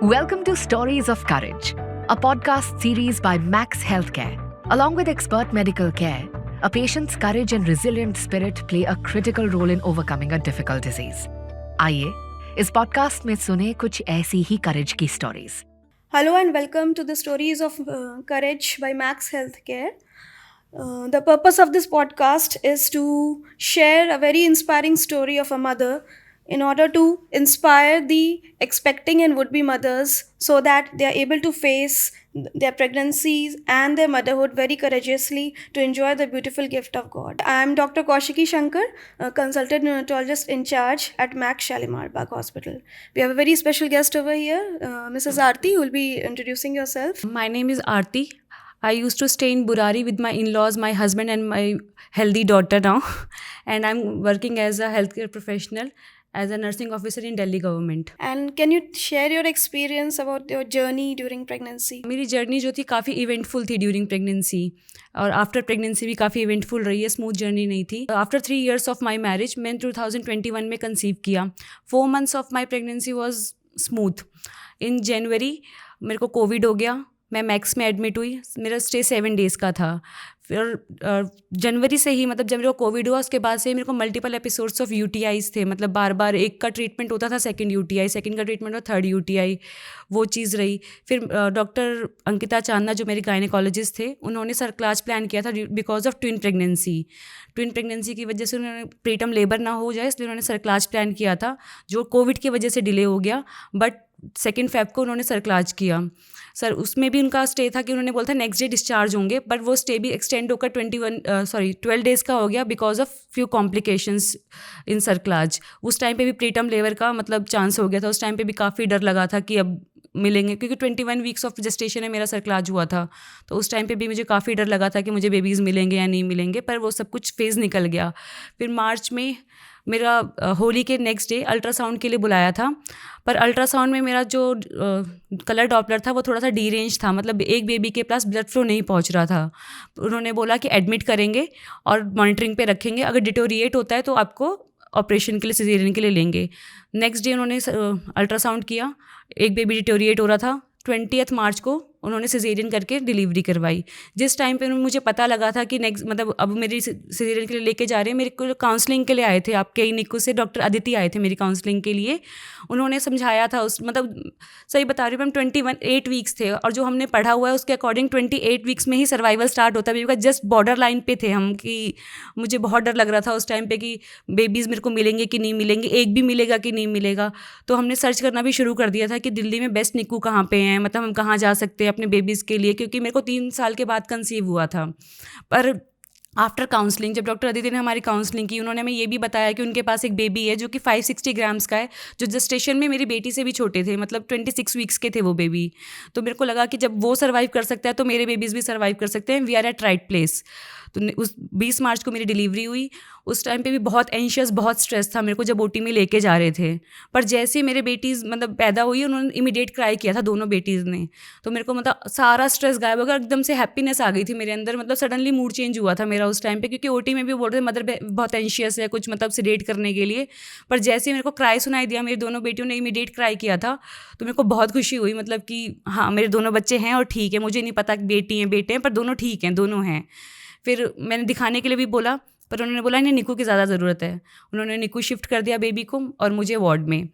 Welcome to Stories of Courage, a podcast series by Max Healthcare. Along with expert medical care, a patient's courage and resilient spirit play a critical role in overcoming a difficult disease. आइए इस podcast में सुने कुछ ऐसी ही करेज की stories. Hello and welcome to the Stories of Courage by Max Healthcare. The purpose of this podcast is to share a very inspiring story of a mother in order to inspire the expecting and would-be mothers so that they are able to face their pregnancies and their motherhood very courageously to enjoy the beautiful gift of God. I am Dr. Kaushiki Shankar, a consultant neonatologist in charge at Max Shalimar Bagh Hospital. We have a very special guest over here, Mrs. Aarti, who will be introducing yourself. My name is Aarti. I used to stay in Burari with my in-laws, my husband and my healthy daughter now. And I'm working as a healthcare professional, as a nursing officer in Delhi government. And can you share your experience about your journey during pregnancy? मेरी journey जो थी काफ़ी eventful थी during pregnancy, और after pregnancy भी काफ़ी eventful रही है, स्मूथ जर्नी नहीं थी. After 3 years of my marriage मैंने 2021 में कंसीव किया. 4 months of my pregnancy was smooth. In जनवरी मेरे को कोविड हो गया, मैं मैक्स में एडमिट हुई. मेरा स्टे 7 days का था. फिर जनवरी से ही, मतलब जब मेरे को कोविड हुआ उसके बाद से मेरे को मल्टीपल एपिसोड्स ऑफ यूटीआईज थे. मतलब बार बार एक का ट्रीटमेंट होता था, सेकंड यूटीआई, सेकंड का ट्रीटमेंट और थर्ड यूटीआई, वो चीज़ रही. फिर डॉक्टर अंकिता चांदना जो मेरे गायनेकोलॉजिस्ट थे, उन्होंने सर्क्लाज प्लान किया था बिकॉज ऑफ ट्विन प्रेगनेंसी की वजह से उन्होंने प्रीटर्म लेबर ना हो जाए, इसलिए उन्होंने सर्क्लाज प्लान किया था, जो कोविड की वजह से डिले हो गया. बट 2 Feb को उन्होंने सर्क्लाज किया. सर उसमें भी उनका स्टे था कि उन्होंने बोला था नेक्स्ट डे डिस्चार्ज होंगे, बट वो स्टे भी एक्सटेंड होकर 12 days का हो गया बिकॉज ऑफ फ्यू कॉम्प्लिकेशंस इन सर्क्लाज. उस टाइम पे भी प्रीटर्म लेबर का मतलब चांस हो गया था. उस टाइम पे भी काफ़ी डर लगा था कि अब मिलेंगे, क्योंकि 21 weeks ऑफ जेस्टेशन में मेरा सर्क्लाज हुआ था. तो उस टाइम पे भी मुझे काफ़ी डर लगा था कि मुझे बेबीज़ मिलेंगे या नहीं मिलेंगे, पर वो सब कुछ फेज़ निकल गया. फिर मार्च में मेरा होली के नेक्स्ट डे अल्ट्रासाउंड के लिए बुलाया था, पर अल्ट्रासाउंड में मेरा जो कलर डॉपलर था वो थोड़ा सा डीरेंज था, मतलब एक बेबी के पास ब्लड फ्लो नहीं पहुंच रहा था. उन्होंने बोला कि एडमिट करेंगे और मॉनिटरिंग पे रखेंगे, अगर डिटोरिएट होता है तो आपको ऑपरेशन के लिए, सिजेरियन के लिए लेंगे. नेक्स्ट डे उन्होंने अल्ट्रासाउंड किया, एक बेबी डिटोरिएट हो रहा था. 20 मार्च को उन्होंने सिजेरियन करके डिलीवरी करवाई. जिस टाइम पे मुझे पता लगा था कि नेक्स्ट, मतलब अब मेरी सिजेरियन के लिए लेके जा रहे हैं, मेरे को काउंसलिंग के लिए आए थे आपके निक्कू से, डॉक्टर अदिति आए थे मेरी काउंसलिंग के लिए. उन्होंने समझाया था उस, मतलब सही बता रही हूँ मैम, 8 weeks थे, और जो हमने पढ़ा हुआ है उसके अकॉर्डिंग 28 weeks में ही सर्वाइवल स्टार्ट होता है. बेबी का जस्ट बॉर्डर लाइन पे थे हम, कि मुझे बहुत डर लग रहा था उस टाइम पे कि बेबीज़ मेरे को मिलेंगे कि नहीं मिलेंगे, एक भी मिलेगा कि नहीं मिलेगा. तो हमने सर्च करना भी शुरू कर दिया था कि दिल्ली में बेस्ट निक्कू कहाँ पे हैं, मतलब हम कहाँ जा सकते हैं अपने बेबीज़ के लिए, क्योंकि मेरे को 3 साल के बाद कंसीव हुआ था. पर आफ्टर काउंसलिंग, जब डॉक्टर अदिति ने हमारी काउंसलिंग की, उन्होंने हमें ये भी बताया कि उनके पास एक बेबी है जो कि 560 grams का है, जो जेस्टेशन में मेरी बेटी से भी छोटे थे, मतलब 26 weeks के थे वो बेबी. तो मेरे को लगा कि जब वो सर्वाइव कर सकता है तो मेरे बेबीज़ भी सर्वाइव कर सकते हैं. We are at right place. तो उस 20 मार्च को मेरी डिलीवरी हुई. उस टाइम पे भी बहुत एंशियस, बहुत स्ट्रेस था मेरे को जब ओटी में लेके जा रहे थे. पर जैसे ही मेरे बेटीज़ मतलब पैदा हुई, उन्होंने इमीडिएट क्राई किया था दोनों बेटीज़ ने. तो मेरे को मतलब सारा स्ट्रेस गायब हो गया, एकदम से हैप्पीनेस आ गई थी मेरे अंदर. मतलब सडनली मूड चेंज हुआ था मेरा उस टाइम पे, क्योंकि ओटी में भी बोल रहे थे मदर बहुत एंशियस है, कुछ मतलब सेडेट करने के लिए. पर जैसे ही मेरे को क्राई सुनाई दिया, मेरी दोनों बेटियों ने इमीडिएट क्राई किया था, तो मेरे को बहुत खुशी हुई, मतलब कि हाँ मेरे दोनों बच्चे हैं और ठीक है. मुझे नहीं पता कि बेटी हैं बेटे हैं, पर दोनों ठीक हैं, दोनों हैं. फिर मैंने दिखाने के लिए भी बोला, पर उन्होंने बोला इन्हें निक्कू की ज़्यादा ज़रूरत है. उन्होंने निक्कू शिफ्ट कर दिया बेबी को और मुझे वार्ड में.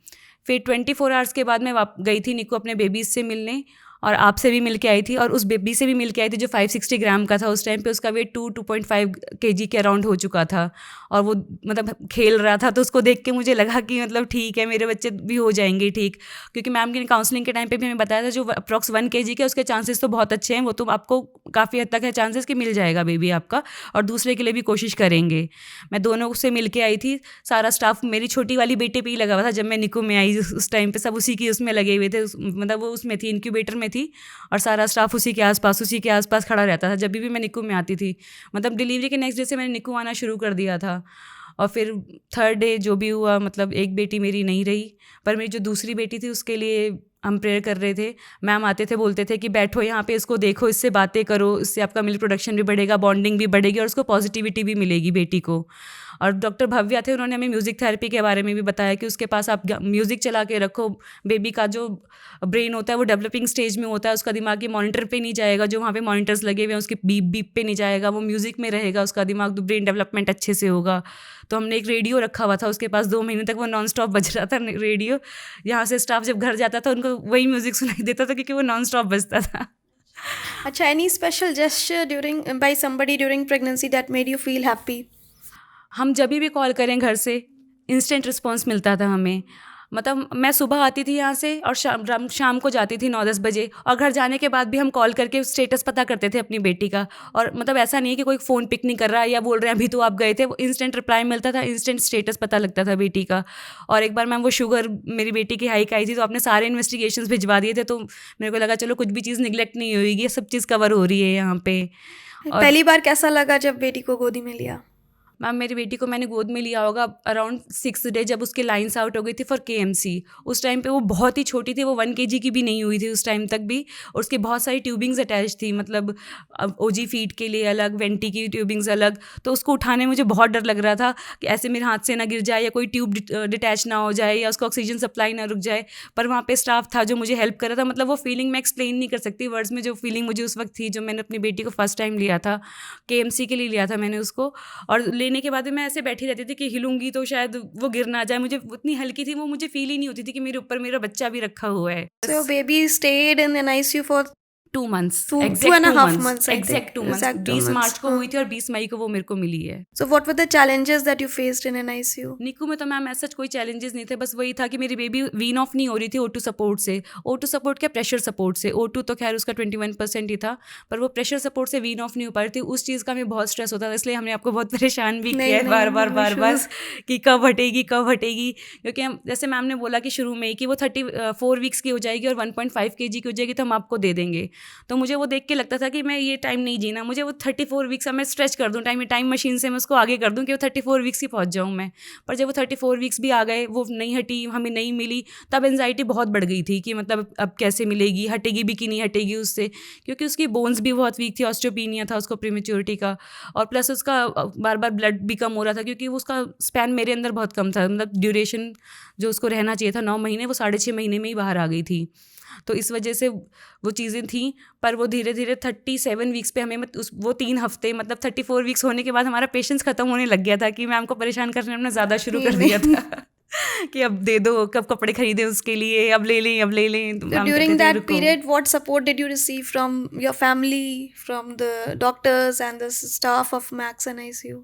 फिर 24 hours के बाद मैं गई थी निक्कू अपने बेबीज़ से मिलने, और आपसे भी मिल के आई थी, और उस बेबी से भी मिल के आई थी जो 560 ग्राम का था. उस टाइम पे उसका वेट 2.5 kg के अराउंड हो चुका था, और वो मतलब खेल रहा था. तो उसको देख के मुझे लगा कि मतलब ठीक है, मेरे बच्चे भी हो जाएंगे ठीक, क्योंकि मैम की काउंसलिंग के टाइम पे भी हमें बताया था जो अप्रॉक्स 1 kg के, उसके चांसेस तो बहुत अच्छे हैं, वो तो आपको काफ़ी हद तक है चांसेस कि मिल जाएगा बेबी आपका, और दूसरे के लिए भी कोशिश करेंगे. मैं दोनों से मिल के आई थी. सारा स्टाफ मेरी छोटी वाली बेटे पे ही लगा हुआ था. जब मैं निक्कू में आई उस टाइम पे सब उसी की उसमें लगे हुए थे, मतलब वो उसमें थी, इंक्यूबेटर में थी, और सारा स्टाफ उसी के आसपास खड़ा रहता था जब भी मैं निक्कू में आती थी. मतलब डिलीवरी के नेक्स्ट डे से मैंने निक्कू आना शुरू कर दिया था. और फिर 3rd day जो भी हुआ, मतलब एक बेटी मेरी नहीं रही, पर मेरी जो दूसरी बेटी थी उसके लिए हम प्रेयर कर रहे थे, मैम आते थे, बोलते थे कि बैठो यहाँ पे, इसको देखो, इससे बातें करो, इससे आपका मिल्क प्रोडक्शन भी बढ़ेगा, बॉन्डिंग भी बढ़ेगी और उसको पॉजिटिविटी भी मिलेगी बेटी को। और डॉक्टर भव्या थे, उन्होंने हमें म्यूज़िक थेरेपी के बारे में भी बताया कि उसके पास आप म्यूज़िक चला के रखो, बेबी का जो ब्रेन होता है वो डेवलपिंग स्टेज में होता है, उसका दिमाग ये मॉनिटर पे नहीं जाएगा, जो वहाँ पे मॉनिटर्स लगे हुए हैं उसके बीप बीप पे नहीं जाएगा, वो म्यूज़िक में रहेगा, उसका दिमाग, तो ब्रेन डेवलपमेंट अच्छे से होगा। तो हमने एक रेडियो रखा हुआ था उसके पास, 2 महीने तक वो नॉन स्टॉप बज रहा था रेडियो। यहाँ से स्टाफ जब घर जाता था उनको वही म्यूज़िक सुनाई देता था क्योंकि वो नॉन स्टॉप बजता था। अच्छा, any special gesture by somebody during pregnancy that made you feel happy? हम जब भी कॉल करें घर से इंस्टेंट रिस्पांस मिलता था हमें। मतलब मैं सुबह आती थी यहाँ से और शाम को जाती थी 9-10 बजे, और घर जाने के बाद भी हम कॉल करके स्टेटस पता करते थे अपनी बेटी का। और मतलब ऐसा नहीं है कि कोई फ़ोन पिक नहीं कर रहा है या बोल रहे हैं अभी तो आप गए थे, वो इंस्टेंट रिप्लाई मिलता था, इंस्टेंट स्टेटस पता लगता था बेटी का। और एक बार मैम वो शुगर मेरी बेटी की हाइक आई थी तो आपने सारे इन्वेस्टिगेशंस भिजवा दिए थे, तो मेरे को लगा चलो कुछ भी चीज़ निगलेक्ट नहीं होगी, ये सब चीज़ कवर हो रही है यहाँ पे। पहली बार कैसा लगा जब बेटी को गोदी में लिया? मैम मेरी बेटी को मैंने गोद में लिया होगा अराउंड 6th डे, जब उसकी लाइन्स आउट हो गई थी फॉर KMC। उस टाइम पे वो बहुत ही छोटी थी, वो 1 kg की भी नहीं हुई थी उस टाइम तक भी, और उसकी बहुत सारी ट्यूबिंग्स अटैच थी, मतलब OG फीड के लिए अलग, वेंटी की ट्यूबिंग्स अलग। तो उसको उठाने में मुझे बहुत डर लग रहा था कि ऐसे मेरे हाथ से ना गिर जाए या कोई ट्यूब डिटैच ना हो जाए या उसको ऑक्सीजन सप्लाई ना रुक जाए। पर वहाँ पे स्टाफ था जो मुझे हेल्प कर रहा था। मतलब वो फीलिंग मैं एक्सप्लेन नहीं कर सकती वर्ड्स में, जो फीलिंग मुझे उस वक्त थी, जो मैंने अपनी बेटी को फर्स्ट टाइम लिया था, KMC के लिए लिया था मैंने उसको। और लेने के बाद मैं ऐसे बैठी रहती थी कि हिलूंगी तो शायद वो गिर ना जाए, मुझे उतनी हल्की थी वो, मुझे फील ही नहीं होती थी कि मेरे ऊपर मेरा बच्चा भी रखा हुआ है। So baby stayed in an ICU for 2 months, two exact and a 2 half months, months, I think. exact 2 months, Exact 2 20 months, मार्च को हाँ. हुई थी और 20 मई को वो मेरे को मिली है। So what were the challenges that you faced in an ICU? निकू में तो मैम ऐसा कोई चैलेंजेस नहीं थे, बस वही था कि मेरी बेबी वीन ऑफ नहीं हो रही थी O2 सपोर्ट से। O2 सपोर्ट क्या, प्रेशर सपोर्ट से। O2 तो खैर उसका 21% ही था, पर वो प्रेशर सपोर्ट से वीन ऑफ नहीं हो पा रही थी। उस चीज़ का हमें बहुत स्ट्रेस होता था, इसलिए हमने आपको बहुत परेशान भी किया है बार बार कि कब हटेगी क्योंकि हम, जैसे मैम ने बोला कि शुरू में कि वो 34 वीक्स की हो जाएगी और 1.5 kg की हो जाएगी तो हम आपको दे देंगे। तो मुझे वो देख के लगता था कि मैं ये टाइम नहीं जीना, मुझे वो 34 वीक्स मैं स्ट्रेच कर दूँ, टाइम मशीन से मैं उसको आगे कर दूँ कि वो 34 वीक्स ही पहुँच जाऊँ मैं। पर जब वो 34 वीक्स भी आ गए, वो नहीं हटी, हमें नहीं मिली, तब एंजाइटी बहुत बढ़ गई थी कि मतलब अब कैसे मिलेगी, हटेगी भी कि नहीं हटेगी उससे, क्योंकि उसकी बोन्स भी बहुत वीक थी, ऑस्टियोपीनिया था उसको प्रीमेच्योरिटी का, और प्लस उसका बार बार ब्लड भी कम हो रहा था क्योंकि उसका स्पैन मेरे अंदर बहुत कम था, मतलब ड्यूरेशन जो उसको रहना चाहिए था 9 महीने, वो 6.5 महीने में ही बाहर आ गई थी। तो इस वजह से वो चीज़ें थी। पर वो धीरे धीरे 37 वीक्स पे हमें वो 3 हफ्ते, मतलब 34 वीक्स होने के बाद हमारा पेशेंस ख़त्म होने लग गया था कि मैम को परेशान करने हमने ज़्यादा शुरू कर दिया था कि अब दे दो, कब कपड़े खरीदे उसके लिए, अब ले लें। So during that period, what support did you receive from your family, from the doctors and the staff of Max and ICU?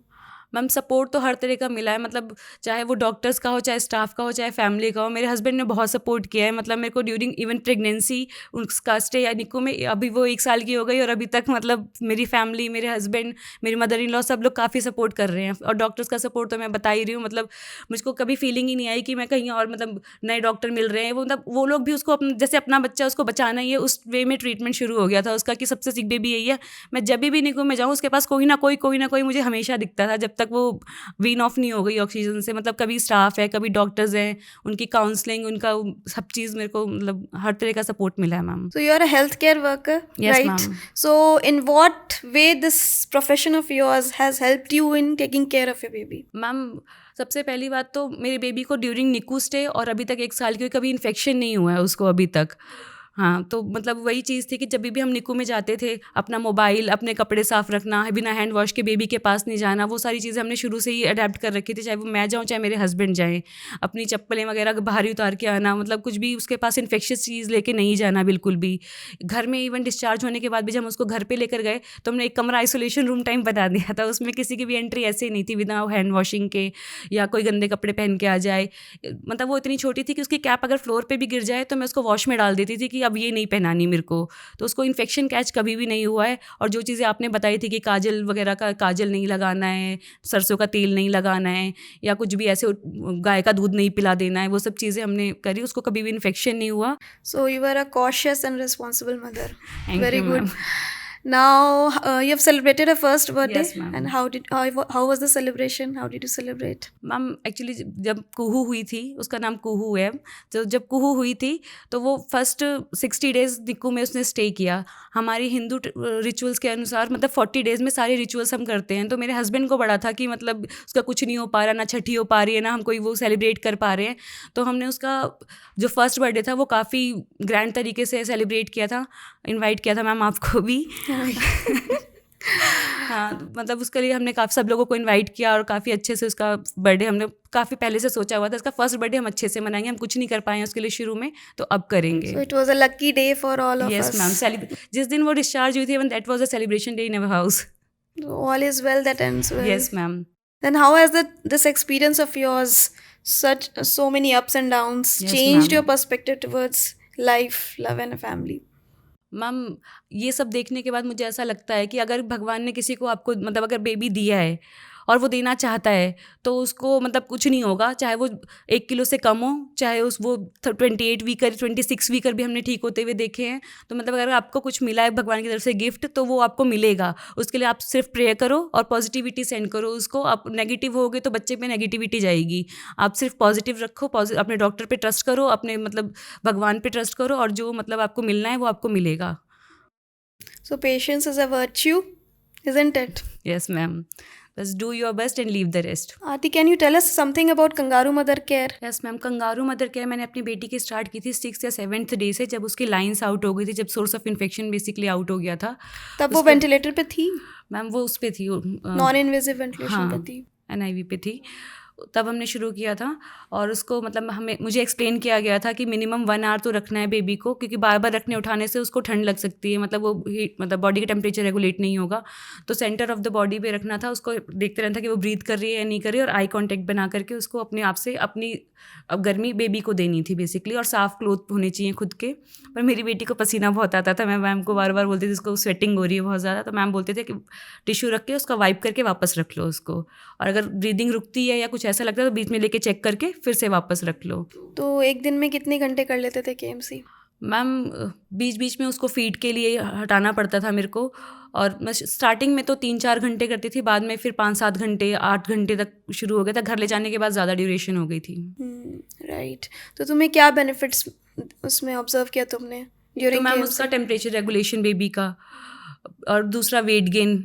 Ma'am support तो हर तरह का मिला है, मतलब चाहे वो डॉक्टर्स का हो, चाहे स्टाफ का हो, चाहे फैमिली का हो। मेरे हस्बैंड ने बहुत सपोर्ट किया है, मतलब मेरे को ड्यूरिंग इवन प्रेगनेंसी उसका स्टे या निको में, अभी वो 1 साल की हो गई और अभी तक मतलब मेरी फैमिली, मेरे हस्बैंड, मेरी मदर इन लॉ, सब लोग काफ़ी सपोर्ट कर रहे हैं। और डॉक्टर्स का सपोर्ट तो मैं बता ही रही हूँ, मतलब मुझको कभी फीलिंग ही नहीं आई कि मैं कहीं और, मतलब नए डॉक्टर मिल रहे हैं, वो मतलब वो लोग भी उसको जैसे अपना बच्चा उसको बचाना ही है, उस वे में ट्रीटमेंट शुरू हो गया था उसका कि सबसे सिक बेबी यही है। मैं जब भी निको में जाऊँ उसके पास कोई ना कोई मुझे हमेशा दिखता था, जब तक वो वीन ऑफ नहीं हो गई ऑक्सीजन से। मतलब कभी स्टाफ है, कभी डॉक्टर्स हैं, उनकी काउंसलिंग, उनका सब चीज़ मेरे को मतलब हर तरह का सपोर्ट मिला है ma'am. So you are a healthcare worker, Yes, right? ma'am. So in what way this profession of yours has helped you in taking care of your baby? Ma'am सबसे पहली बात तो मेरे बेबी को ड्यूरिंग निकू stay और अभी तक 1 साल की कभी इन्फेक्शन नहीं हुआ है उसको अभी तक। हाँ, तो मतलब वही चीज़ थी कि जब भी हम निकू में जाते थे, अपना मोबाइल, अपने कपड़े साफ़ रखना, बिना हैंड वॉश के बेबी के पास नहीं जाना, वो सारी चीज़ें हमने शुरू से ही अडेप्ट कर रखी थी, चाहे वो मैं जाऊँ चाहे मेरे हस्बैंड जाएँ। अपनी चप्पलें वगैरह बाहर ही उतार के आना, मतलब कुछ भी उसके पास इन्फेक्शियस चीज़ लेके नहीं जाना बिल्कुल भी। घर में इवन डिस्चार्ज होने के बाद भी जब हम उसको घर पे लेकर गए तो हमने एक कमरा आइसोलेशन रूम टाइम बना दिया था, उसमें किसी की भी एंट्री ऐसे नहीं थी बिना हैंड वॉशिंग के या कोई गंदे कपड़े पहन के आ जाए। मतलब वो इतनी छोटी थी कि उसकी कैप अगर फ्लोर पर भी गिर जाए तो मैं उसको वॉश में डाल देती थी कि अब ये नहीं पहनानी मेरे को। तो उसको इन्फेक्शन कैच कभी भी नहीं हुआ है। और जो चीज़ें आपने बताई थी कि काजल वगैरह का, काजल नहीं लगाना है, सरसों का तेल नहीं लगाना है, या कुछ भी ऐसे गाय का दूध नहीं पिला देना है, वो सब चीज़ें हमने करी, उसको कभी भी इन्फेक्शन नहीं हुआ। So you were a cautious and responsible mother. Thank Very you, good. ma'am. Now you have celebrated a first birthday. Yes, ma'am. And how was the celebration? How did you celebrate? Ma'am actually जब कुहू हुई थी, उसका नाम कुहू है, तो जब कुहू हुई थी तो वो फर्स्ट 60 डेज़ निक्कू में उसने स्टे किया। हमारी हिंदू रिचुअल्स के अनुसार मतलब 40 डेज़ में सारे रिचुअल्स हम करते हैं। तो मेरे हस्बैंड को बड़ा था कि मतलब उसका कुछ नहीं हो पा रहा, ना छठी हो पा रही है, ना हम कोई वो सेलिब्रेट कर पा रहे हैं। तो हमने उसका जो फर्स्ट बर्थडे था वो काफ़ी ग्रैंड तरीके से सेलिब्रेट किया था, इन्वाइट किया था मैम आपको भी। हाँ, मतलब उसके लिए हमने काफ़ी सब लोगों को इनवाइट किया और काफ़ी अच्छे से उसका बर्थडे हमने काफ़ी पहले से सोचा हुआ था। उसका फर्स्ट बर्थडे हम अच्छे से मनाएंगे। हम कुछ नहीं कर पाए हैं उसके लिए शुरू में, तो अब करेंगे। So it was a lucky day for all of yes us. Ma'am, जिस दिन वो डिस्चार्ज हुई थी even that was a celebration day in our house. All is well that ends well. Yes ma'am. Then how has this experience of yours, so many ups and downs, Yes, changed ma'am. your perspective towards life, love and a family? Ma'am ये सब देखने के बाद मुझे ऐसा लगता है कि अगर भगवान ने किसी को आपको मतलब अगर बेबी दिया है और वो देना चाहता है तो उसको मतलब कुछ नहीं होगा, चाहे वो 1 किलो से कम हो, चाहे वो 28 वीकर 26 वीकर भी हमने ठीक होते हुए देखे हैं। तो मतलब अगर आपको कुछ मिला है भगवान की तरफ से गिफ्ट तो वो आपको मिलेगा। उसके लिए आप सिर्फ प्रेयर करो और पॉजिटिविटी सेंड करो उसको। आप नेगेटिव होगे तो बच्चे पे नेगेटिविटी जाएगी। आप सिर्फ पॉजिटिव रखो, अपने डॉक्टर पे ट्रस्ट करो, अपने मतलब भगवान पे ट्रस्ट करो और जो मतलब आपको मिलना है वो आपको मिलेगा। So patience is a virtue, isn't it? Yes ma'am, बस do your best and leave the rest. Aarti, can you tell us something about Kangaroo Mother Care? Yes ma'am, kangaroo mother care मैंने अपनी बेटी की start की थी 6 या 7th day से, जब उसकी लाइंस आउट हो गई थी, जब source of infection basically out हो गया था। तब वो वेंटिलेटर पे थी, मैम वो उस पे थी, नॉन इन्वेजिव वेंटिलेशन पे थी। NIV पे थी। तब हमने शुरू किया था और उसको मतलब मुझे एक्सप्लेन किया गया था कि मिनिमम 1 आवर तो रखना है बेबी को, क्योंकि बार बार रखने उठाने से उसको ठंड लग सकती है, मतलब वो हीट मतलब बॉडी का टेम्परेचर रेगुलेट नहीं होगा। तो सेंटर ऑफ द बॉडी पे रखना था, उसको देखते रहना था कि वो ब्रीथ कर रही है या नहीं कर रही है, और आई कॉन्टैक्ट बना करके उसको अपने आप से अपनी अब गर्मी बेबी को देनी थी बेसिकली। और साफ़ क्लोथ होने चाहिए खुद के। पर मेरी बेटी को पसीना बहुत आता था, मैं मैम को बार बार बोलती थी उसको स्वेटिंग हो रही है बहुत ज़्यादा, तो मैम बोलते थे कि टिश्यू रख के उसका वाइप करके वापस रख लो उसको, और अगर ब्रीदिंग रुकती है या कुछ ऐसा लगता है तो बीच में लेके चेक करके फिर से वापस रख लो। तो एक दिन में कितने घंटे कर लेते थे KMC? मैम बीच बीच में उसको फीड के लिए हटाना पड़ता था मेरे को, और मैं स्टार्टिंग में तो 3-4 घंटे करती थी, बाद में फिर 5-7 घंटे 8 घंटे तक शुरू हो गया था। घर ले जाने के बाद ज़्यादा ड्यूरेशन हो गई थी। राइट। तो तुम्हें क्या बेनिफिट्स उसमें ऑब्जर्व किया तुमने तो ड्यूरिंग मैम KMC? उसका टेम्परेचर रेगुलेशन बेबी का, और दूसरा वेट गेन,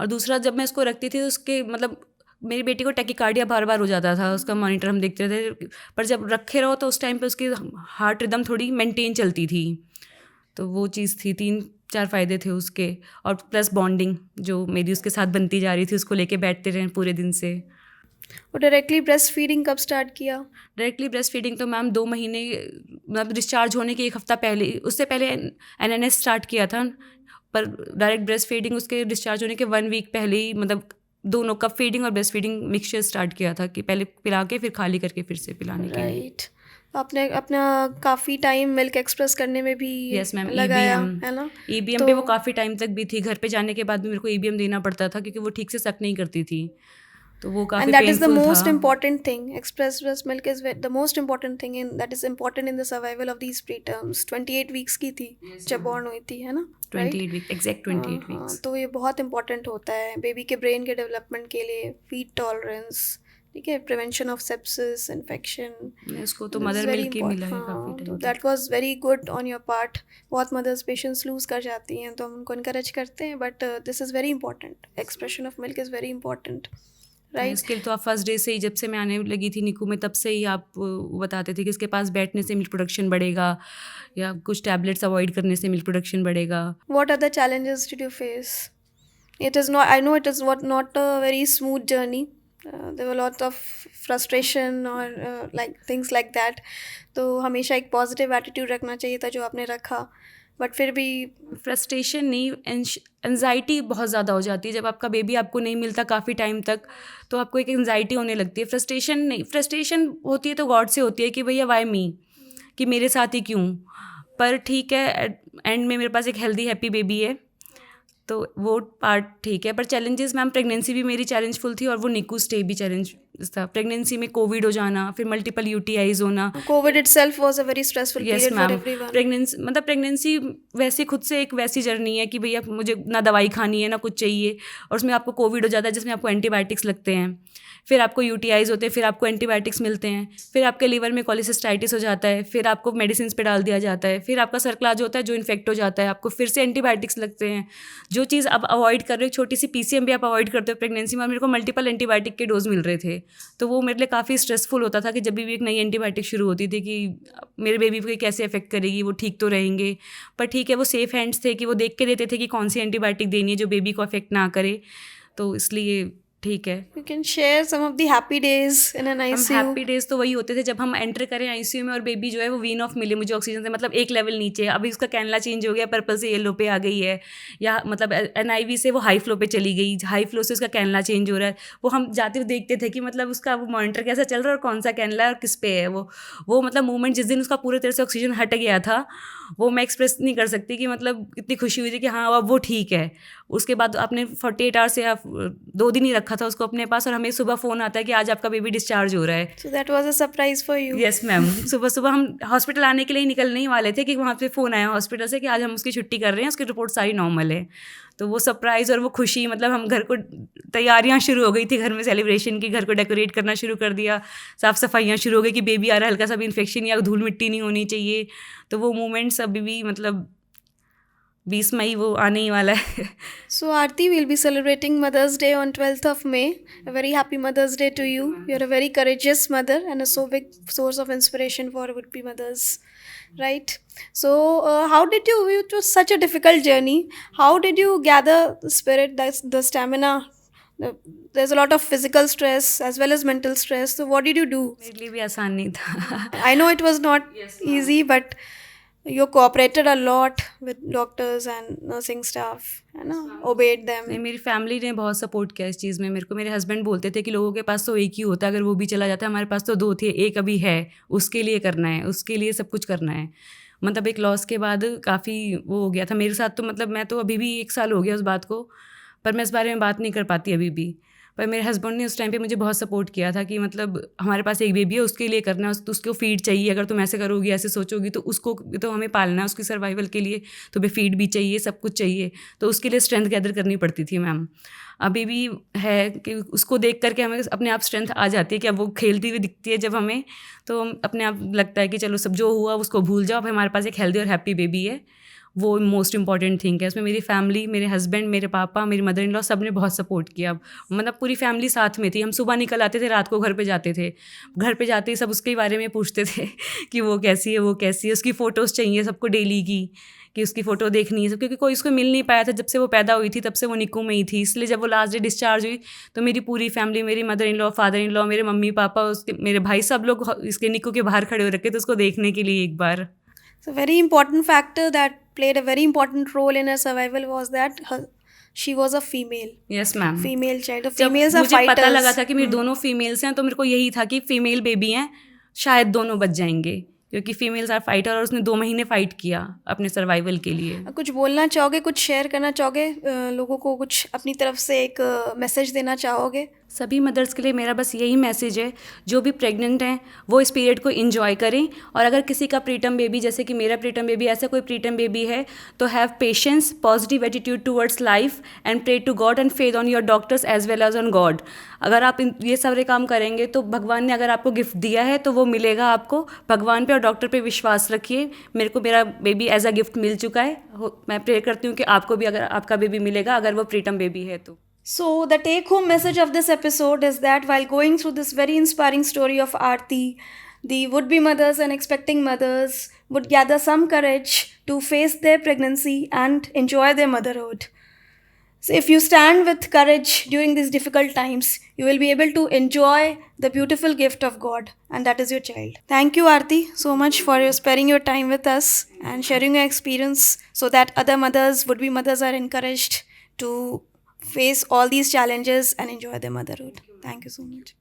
और दूसरा जब मैं इसको रखती थी तो उसके मतलब मेरी बेटी को टैकीकार्डिया बार बार हो जाता था, उसका मॉनिटर हम देखते थे। पर जब रखे रहो तो उस टाइम पे उसकी हार्ट रिदम थोड़ी मेंटेन चलती थी, तो वो चीज़ थी। 3-4 फ़ायदे थे उसके, और प्लस बॉन्डिंग जो मेरी उसके साथ बनती जा रही थी, उसको लेके बैठते रहे पूरे दिन से। और डायरेक्टली ब्रेस्ट फीडिंग कब स्टार्ट किया? डायरेक्टली ब्रेस्ट फीडिंग तो मैम 2 महीने मतलब डिस्चार्ज होने के 1 हफ्ता पहले, उससे पहले NNS स्टार्ट किया था, पर डायरेक्ट ब्रेस्ट फीडिंग उसके डिस्चार्ज होने के 1 वीक पहले ही, मतलब दोनों कप फीडिंग और ब्रेस्ट फीडिंग मिक्सचर स्टार्ट किया था कि पहले पिला के फिर खाली करके फिर से पिलाने के लिए। राइट। आपने अपना काफ़ी टाइम मिल्क एक्सप्रेस करने में भी यस मैम, लगाया EBM है ना? EBM पे वो काफ़ी टाइम तक भी थी। घर पे जाने के बाद भी मेरे को EBM देना पड़ता था क्योंकि वो ठीक से सक नहीं करती थी, तो वो काफ़ी And that is the painful most था। important thing. Express breast milk is the most important thing that is important in the survival of these preterms. 28 weeks की थी जब born हुई थी, है ना? 28 वीक, एग्जैक्ट 28 हाँ, वीक्स। तो ये बहुत इंपॉर्टेंट होता है बेबी के ब्रेन के डेवलपमेंट के लिए, फीड टॉलरेंस, ठीक है, प्रिवेंशन ऑफ सेप्सिस, इन्फेक्शन। इसको तो मदर मिल्क ही मिला है काफ़ी तो time. That was very good on your part. बहुत मदर्स पेशेंस लूज कर जाती हैं तो हम उनको इनकरेज करते हैं, but this is very important. Expression of milk is very important, right? इसके लिए तो आप फर्स्ट डे से ही, जब से मैं आने लगी थी निकू में, तब से ही आप बताते थे कि इसके पास बैठने से मिल्क प्रोडक्शन बढ़ेगा या कुछ टैबलेट्स अवॉइड करने से मिल्क प्रोडक्शन बढ़ेगा। What other challenges did you face? It is not, I know it is not a very smooth journey. There were a lot of frustration or like things like that. तो हमेशा एक positive attitude रखना चाहिए था जो आपने रखा, but फिर भी फ्रस्ट्रेशन नहीं, एंजाइटी बहुत ज़्यादा हो जाती है जब आपका बेबी आपको नहीं मिलता काफ़ी टाइम तक, तो आपको एक एंजाइटी होने लगती है। फ्रस्ट्रेशन नहीं, फ्रस्ट्रेशन होती है तो गॉड से होती है कि भैया वाई मी, कि मेरे साथ ही क्यों। पर ठीक है, एंड में मेरे पास एक हेल्दी हैप्पी बेबी है, तो वो पार्ट ठीक है, पर चैलेंजेस मैम, प्रेगनेंसी भी मेरी चैलेंजफुल थी और वो निकू स्टे भी चैलेंज था। प्रेगनेंसी में कोविड हो जाना, फिर मल्टीपल यूटीआईज होना। COVID itself was a very stressful yes period for ma'am, everyone. Pregnancy वैसे खुद से एक वैसी जर्नी है कि भैया मुझे ना दवाई खानी है ना कुछ चाहिए, और उसमें आपको कोविड हो जाता है जिसमें आपको एंटीबायोटिक्स लगते हैं, फिर आपको यूटीआईज होते हैं, फिर आपको एंटीबायोटिक्स मिलते हैं, फिर आपके लीवर में कोलिसिस्टाइटिस हो जाता है, फिर आपको मेडिसिन पे डाल दिया जाता है, फिर आपका सर्कलाज होता है जो इन्फेक्ट हो जाता है, आपको फिर से एंटीबायोटिक्स लगते हैं। जो चीज़ आप अवॉइड कर रहे हो, छोटी सी पीसीएम भी आप अवॉइड करते हो प्रेगनेंसी में, और मेरे को मल्टीपल एंटीबायोटिक के डोज मिल रहे थे। तो वो मेरे लिए काफ़ी स्ट्रेसफुल होता था कि जब भी एक नई एंटीबायोटिक शुरू होती थी कि मेरे बेबी को कैसे अफेक्ट करेगी, वो ठीक तो रहेंगे। पर ठीक है, वो सेफ हैंड्स थे कि वो देख के देते थे कि कौन सी एंटीबायोटिक देनी है जो बेबी को अफेक्ट ना करे, तो इसलिए ठीक है। You can share some of the happy days in an हम ICU. हैप्पी डेज तो वही होते थे जब हम एंटर करें आईसीयू में और बेबी जो है वो वीन ऑफ मिले मुझे ऑक्सीजन से, मतलब एक लेवल नीचे। अभी उसका कैनला चेंज हो गया, पर्पल से येलो पे आ गई है, या मतलब एनआईवी से वो हाई फ्लो पे चली गई, हाई फ्लो से उसका कैनला चेंज हो रहा है। वो हम जाते हुए देखते थे कि मतलब उसका वो मॉनिटर कैसा चल रहा है और कौन सा कैनला है और किस पे है वो मतलब मूवमेंट जिस दिन उसका पूरे तरह से ऑक्सीजन हट गया था, वो मैं एक्सप्रेस नहीं कर सकती कि मतलब इतनी खुशी हुई थी कि हाँ अब वो ठीक है। उसके बाद आपने 48 आवर्स या 2 दिन ही रखा था उसको अपने पास, और हमें सुबह फ़ोन आता है कि आज आपका बेबी डिस्चार्ज हो रहा है। So that was a surprise for you. Yes ma'am, सुबह सुबह हम हॉस्पिटल आने के लिए निकलने ही वाले थे कि वहाँ पे फ़ोन आया हॉस्पिटल से कि आज हम उसकी छुट्टी कर रहे हैं, उसकी रिपोर्ट सारी नॉर्मल है। तो वो सरप्राइज़ और वो खुशी, मतलब हम घर को तैयारियां शुरू हो गई थी घर में सेलिब्रेशन की, घर को डेकोरेट करना शुरू कर दिया, साफ़ सफाइयाँ शुरू हो गई कि बेबी आ रहा है, हल्का सा भी इन्फेक्शन या धूल मिट्टी नहीं होनी चाहिए। तो वो मोमेंट्स अभी भी मतलब 20 मई वो आने ही वाला है। So Aarti, we'll be celebrating Mother's Day on 12th of May. A very happy Mother's Day to you. You're a very courageous mother and a so big source of inspiration for would-be mothers, right? So how did you? It was such a difficult journey. How did you gather the spirit, the stamina? There's a lot of physical stress as well as mental stress. So what did you do? मेरे लिए भी आसान नहीं था। I know it was not easy, but you cooperated a lot with doctors and nursing staff, है ना, obeyed them. नहीं, मेरी फैमिली ने बहुत सपोर्ट किया इस चीज़ में मेरे को। मेरे हस्बैंड बोलते थे कि लोगों के पास तो एक ही होता है, अगर वो भी चला जाता है, हमारे पास तो 2 थे, एक अभी है, उसके लिए करना है, उसके लिए सब कुछ करना है। मतलब एक लॉस के बाद काफ़ी वो हो गया था मेरे साथ। तो मतलब मैं तो अभी भी 1 साल हो गया उस बात को, पर मैं इस बारे में बात नहीं कर पाती अभी भी। पर मेरे हस्बैंड ने उस टाइम पे मुझे बहुत सपोर्ट किया था कि मतलब हमारे पास एक बेबी है, उसके लिए करना है, उसको फीड चाहिए, अगर तुम ऐसे करोगी, ऐसे सोचोगी तो उसको तो हमें पालना है, उसकी सर्वाइवल के लिए तुम्हें फीड भी चाहिए, सब कुछ चाहिए। तो उसके लिए स्ट्रेंथ गैदर करनी पड़ती थी मैम। अभी भी है कि उसको देख करके हमें अपने आप स्ट्रेंथ आ जाती है कि अब वो खेलती हुई दिखती है जब हमें, तो अपने आप लगता है कि चलो सब जो हुआ उसको भूल जाओ, अब हमारे पास एक हेल्दी और हैप्पी बेबी है। वो मोस्ट इंपॉर्टेंट थिंग है। उसमें मेरी फैमिली, मेरे हस्बैंड, मेरे पापा, मेरी मदर इन लॉ, सब ने बहुत सपोर्ट किया। मतलब पूरी फैमिली साथ में थी। हम सुबह निकल आते थे, रात को घर पे जाते थे। घर पे जाते ही सब उसके बारे में पूछते थे कि वो कैसी है, वो कैसी है, उसकी फ़ोटोज़ चाहिए सबको डेली की, कि उसकी फ़ोटो देखनी है सब, क्योंकि कोई उसको मिल नहीं पाया था जब से वो पैदा हुई थी, तब से वो निक्कू में ही थी। इसलिए जब वो लास्ट डे डिस्चार्ज हुई तो मेरी पूरी फैमिली, मेरी mother in law, father in law, मेरे मम्मी पापा, उसके मेरे भाई, सब लोग इसके निक्कू के बाहर खड़े हो रखे थे उसको देखने के लिए एक बार। So very important factor that played a very important role in her survival was that she was a female. Yes ma'am, Female child. जब Females are मुझे fighters. पता लगा था कि मेरे दोनों फीमेल्स हैं, तो मेरे को यही था कि फीमेल बेबी हैं, शायद दोनों बच जाएंगे, क्योंकि फीमेल्स आर फाइटर, और उसने 2 महीने फाइट किया अपने सर्वाइवल के लिए। कुछ बोलना चाहोगे, कुछ शेयर करना चाहोगे लोगों को, कुछ अपनी तरफ से एक मैसेज देना चाहोगे? सभी मदर्स के लिए मेरा बस यही मैसेज है, जो भी प्रेग्नेंट हैं वो इस पीरियड को एंजॉय करें। और अगर किसी का प्रीटर्म बेबी, जैसे कि मेरा प्रीटर्म बेबी, ऐसा कोई प्रीटर्म बेबी है, तो have patience, positive attitude towards life and pray to God and faith on your doctors as well as on God. अगर आप ये सारे काम करेंगे तो भगवान ने अगर आपको गिफ्ट दिया है तो वो मिलेगा आपको। भगवान पे और डॉक्टर पे विश्वास रखिए। मेरे को मेरा बेबी एज अ गिफ्ट मिल चुका है। मैं प्रे करती हूँ कि आपको भी अगर आपका बेबी मिलेगा, अगर वो प्रीटर्म बेबी है तो। So the take-home message of this episode is that while going through this very inspiring story of Aarti, the would-be mothers and expecting mothers would gather some courage to face their pregnancy and enjoy their motherhood. So if you stand with courage during these difficult times, you will be able to enjoy the beautiful gift of God, and that is your child. Thank you, Aarti, so much for sparing your time with us and sharing your experience so that other mothers, would-be mothers, are encouraged to face all these challenges and enjoy their motherhood. Thank you so much.